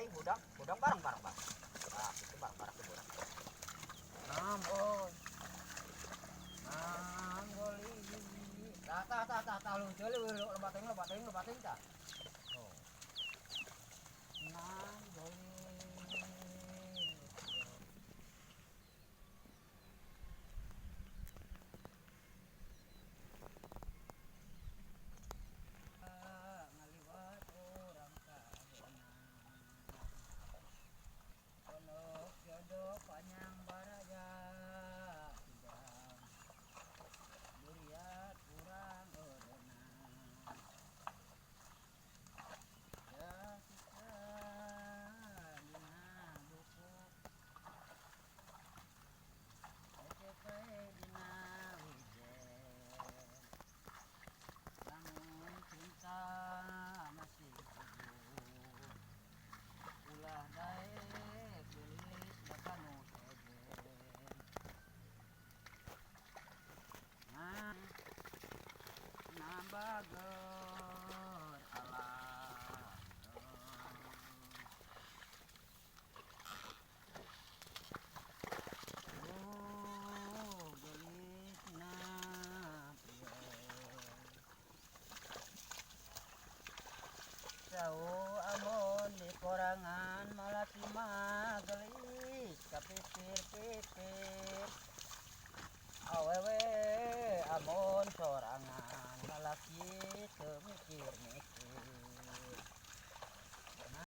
ai budang bareng-bareng bang. Nah, itu bareng-bareng ke budang. Boy. Goli. Tah lu ceuli lu lebating tah. Oh. Goli. Ngaliwat orang kabeuna. Pondok jodoh panjang baraya sidang. Duriat kurang eureunna. Ya kita dina buku. ECP dina wijen. Lamun cinta masih kubu. Ulah daek gelis baka nu sejen. Nabager alam. Gelisna pieu. Jauh amun di korangan malaki mah gelis kapikir-pikir. Awewe amun sorangan lalaki teu mikir-mikir.